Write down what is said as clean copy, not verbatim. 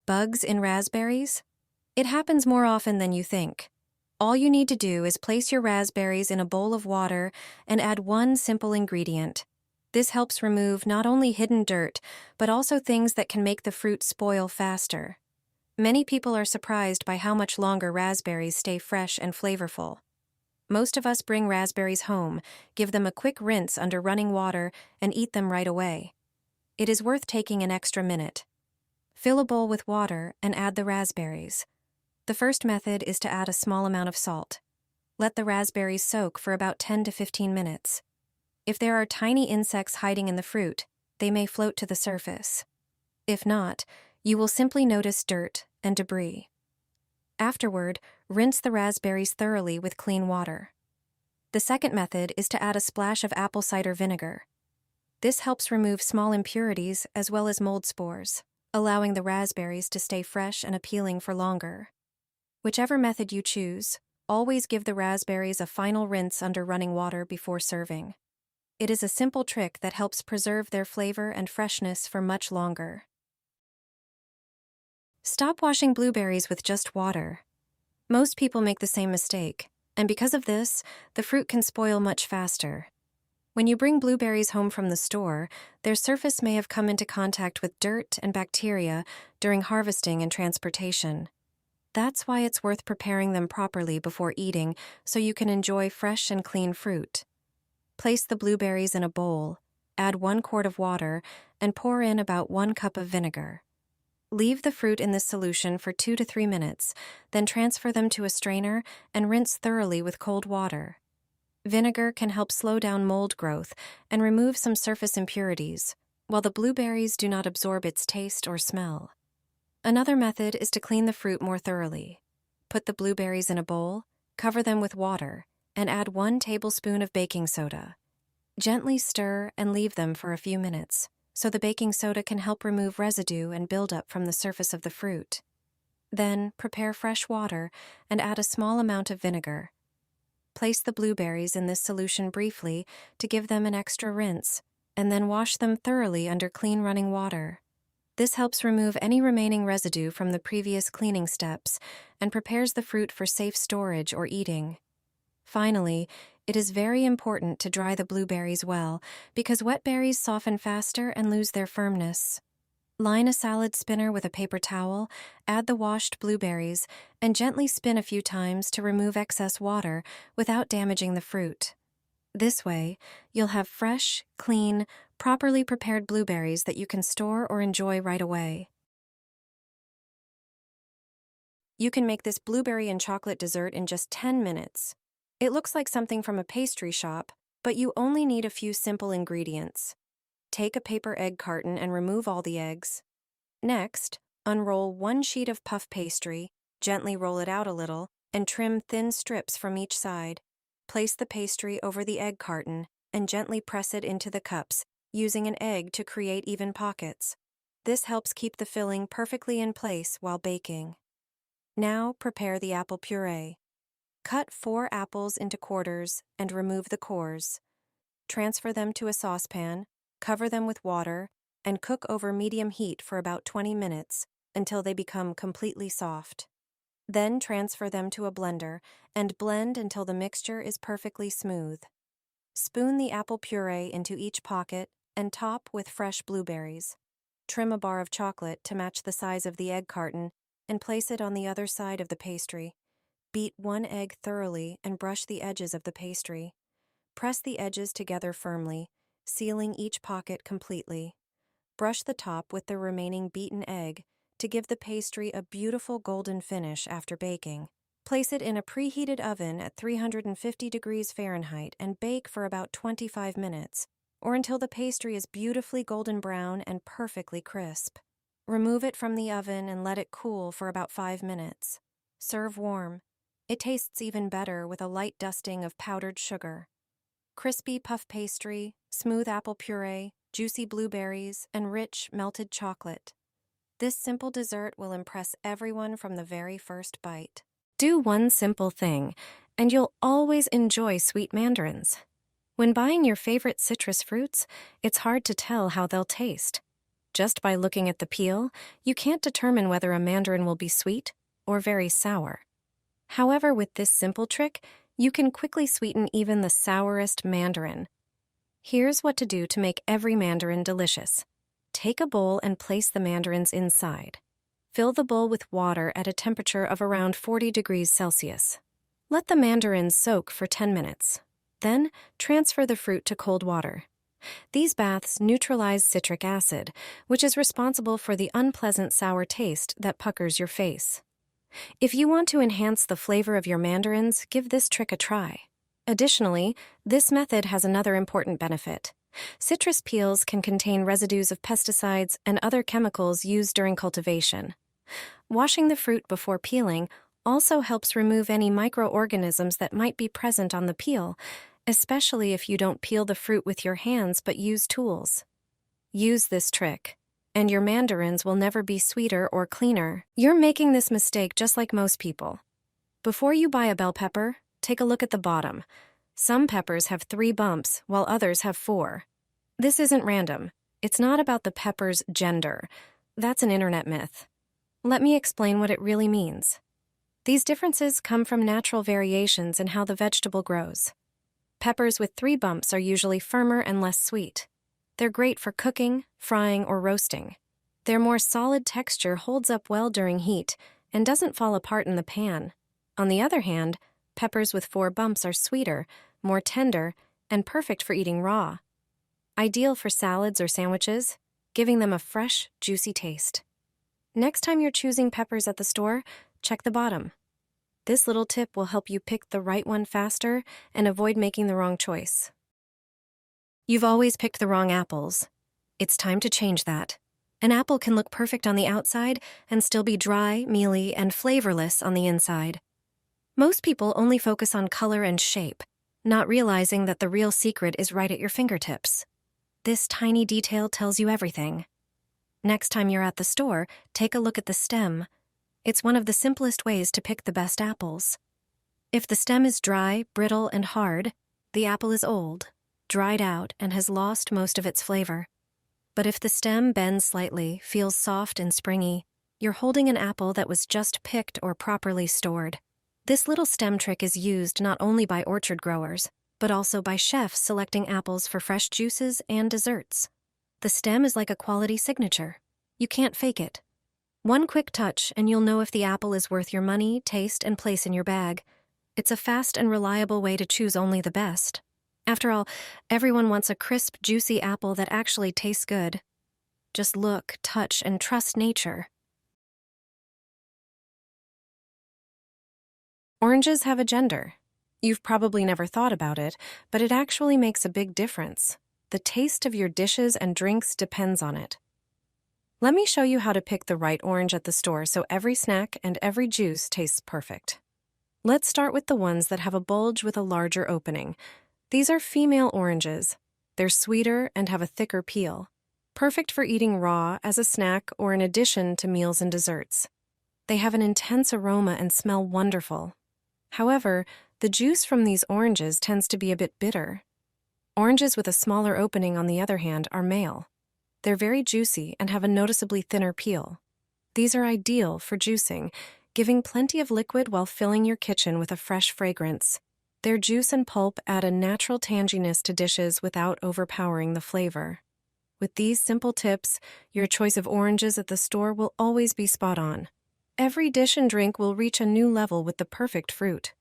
Bugs in raspberries? It happens more often than you think. All you need to do is place your raspberries in a bowl of water and add one simple ingredient. This helps remove not only hidden dirt, but also things that can make the fruit spoil faster. Many people are surprised by how much longer raspberries stay fresh and flavorful. Most of us bring raspberries home, give them a quick rinse under running water, and eat them right away. It is worth taking an extra minute. Fill a bowl with water and add the raspberries. The first method is to add a small amount of salt. Let the raspberries soak for about 10 to 15 minutes. If there are tiny insects hiding in the fruit, they may float to the surface. If not, you will simply notice dirt and debris. Afterward, rinse the raspberries thoroughly with clean water. The second method is to add a splash of apple cider vinegar. This helps remove small impurities as well as mold spores, allowing the raspberries to stay fresh and appealing for longer. Whichever method you choose, always give the raspberries a final rinse under running water before serving. It is a simple trick that helps preserve their flavor and freshness for much longer. Stop washing blueberries with just water. Most people make the same mistake, and because of this, the fruit can spoil much faster. When you bring blueberries home from the store, their surface may have come into contact with dirt and bacteria during harvesting and transportation. That's why it's worth preparing them properly before eating so you can enjoy fresh and clean fruit. Place the blueberries in a bowl, add 1 quart of water, and pour in about 1 cup of vinegar. Leave the fruit in this solution for 2 to 3 minutes, then transfer them to a strainer and rinse thoroughly with cold water. Vinegar can help slow down mold growth and remove some surface impurities, while the blueberries do not absorb its taste or smell. Another method is to clean the fruit more thoroughly. Put the blueberries in a bowl, cover them with water, and add 1 tablespoon of baking soda. Gently stir and leave them for a few minutes, so the baking soda can help remove residue and buildup from the surface of the fruit. Then, prepare fresh water and add a small amount of vinegar. Place the blueberries in this solution briefly to give them an extra rinse, and then wash them thoroughly under clean running water. This helps remove any remaining residue from the previous cleaning steps and prepares the fruit for safe storage or eating. Finally, it is very important to dry the blueberries well because wet berries soften faster and lose their firmness. Line a salad spinner with a paper towel, add the washed blueberries, and gently spin a few times to remove excess water without damaging the fruit. This way, you'll have fresh, clean, properly prepared blueberries that you can store or enjoy right away. You can make this blueberry and chocolate dessert in just 10 minutes. It looks like something from a pastry shop, but you only need a few simple ingredients. Take a paper egg carton and remove all the eggs. Next, unroll 1 sheet of puff pastry, gently roll it out a little, and trim thin strips from each side. Place the pastry over the egg carton and gently press it into the cups, using an egg to create even pockets. This helps keep the filling perfectly in place while baking. Now prepare the apple puree. Cut 4 apples into quarters and remove the cores. Transfer them to a saucepan, cover them with water, and cook over medium heat for about 20 minutes until they become completely soft. Then transfer them to a blender and blend until the mixture is perfectly smooth. Spoon the apple puree into each pocket and top with fresh blueberries. Trim a bar of chocolate to match the size of the egg carton and place it on the other side of the pastry. Beat 1 egg thoroughly and brush the edges of the pastry. Press the edges together firmly, sealing each pocket completely. Brush the top with the remaining beaten egg to give the pastry a beautiful golden finish after baking. Place it in a preheated oven at 350 degrees Fahrenheit and bake for about 25 minutes, or until the pastry is beautifully golden brown and perfectly crisp. Remove it from the oven and let it cool for about 5 minutes. Serve warm. It tastes even better with a light dusting of powdered sugar. Crispy puff pastry, smooth apple puree, juicy blueberries, and rich melted chocolate. This simple dessert will impress everyone from the very first bite. Do one simple thing, and you'll always enjoy sweet mandarins. When buying your favorite citrus fruits, it's hard to tell how they'll taste. Just by looking at the peel, you can't determine whether a mandarin will be sweet or very sour. However, with this simple trick, you can quickly sweeten even the sourest mandarin. Here's what to do to make every mandarin delicious. Take a bowl and place the mandarins inside. Fill the bowl with water at a temperature of around 40 degrees Celsius. Let the mandarins soak for 10 minutes. Then, transfer the fruit to cold water. These baths neutralize citric acid, which is responsible for the unpleasant sour taste that puckers your face. If you want to enhance the flavor of your mandarins, give this trick a try. Additionally, this method has another important benefit. Citrus peels can contain residues of pesticides and other chemicals used during cultivation. Washing the fruit before peeling also helps remove any microorganisms that might be present on the peel, especially if you don't peel the fruit with your hands but use tools. Use this trick, and your mandarins will never be sweeter or cleaner. You're making this mistake just like most people. Before you buy a bell pepper, take a look at the bottom. Some peppers have 3 bumps, while others have 4. This isn't random. It's not about the pepper's gender. That's an internet myth. Let me explain what it really means. These differences come from natural variations in how the vegetable grows. Peppers with 3 bumps are usually firmer and less sweet. They're great for cooking, frying, or roasting. Their more solid texture holds up well during heat and doesn't fall apart in the pan. On the other hand, peppers with 4 bumps are sweeter, more tender, and perfect for eating raw. Ideal for salads or sandwiches, giving them a fresh, juicy taste. Next time you're choosing peppers at the store, check the bottom. This little tip will help you pick the right one faster and avoid making the wrong choice. You've always picked the wrong apples. It's time to change that. An apple can look perfect on the outside and still be dry, mealy, and flavorless on the inside. Most people only focus on color and shape, not realizing that the real secret is right at your fingertips. This tiny detail tells you everything. Next time you're at the store, take a look at the stem. It's one of the simplest ways to pick the best apples. If the stem is dry, brittle, and hard, the apple is old, dried out, and has lost most of its flavor. But if the stem bends slightly, feels soft and springy, you're holding an apple that was just picked or properly stored. This little stem trick is used not only by orchard growers, but also by chefs selecting apples for fresh juices and desserts. The stem is like a quality signature. You can't fake it. One quick touch and you'll know if the apple is worth your money, taste, and place in your bag. It's a fast and reliable way to choose only the best. After all, everyone wants a crisp, juicy apple that actually tastes good. Just look, touch, and trust nature. Oranges have a gender. You've probably never thought about it, but it actually makes a big difference. The taste of your dishes and drinks depends on it. Let me show you how to pick the right orange at the store so every snack and every juice tastes perfect. Let's start with the ones that have a bulge with a larger opening. These are female oranges. They're sweeter and have a thicker peel. Perfect for eating raw as a snack or in addition to meals and desserts. They have an intense aroma and smell wonderful. However, the juice from these oranges tends to be a bit bitter. Oranges with a smaller opening, on the other hand, are male. They're very juicy and have a noticeably thinner peel. These are ideal for juicing, giving plenty of liquid while filling your kitchen with a fresh fragrance. Their juice and pulp add a natural tanginess to dishes without overpowering the flavor. With these simple tips, your choice of oranges at the store will always be spot on. Every dish and drink will reach a new level with the perfect fruit.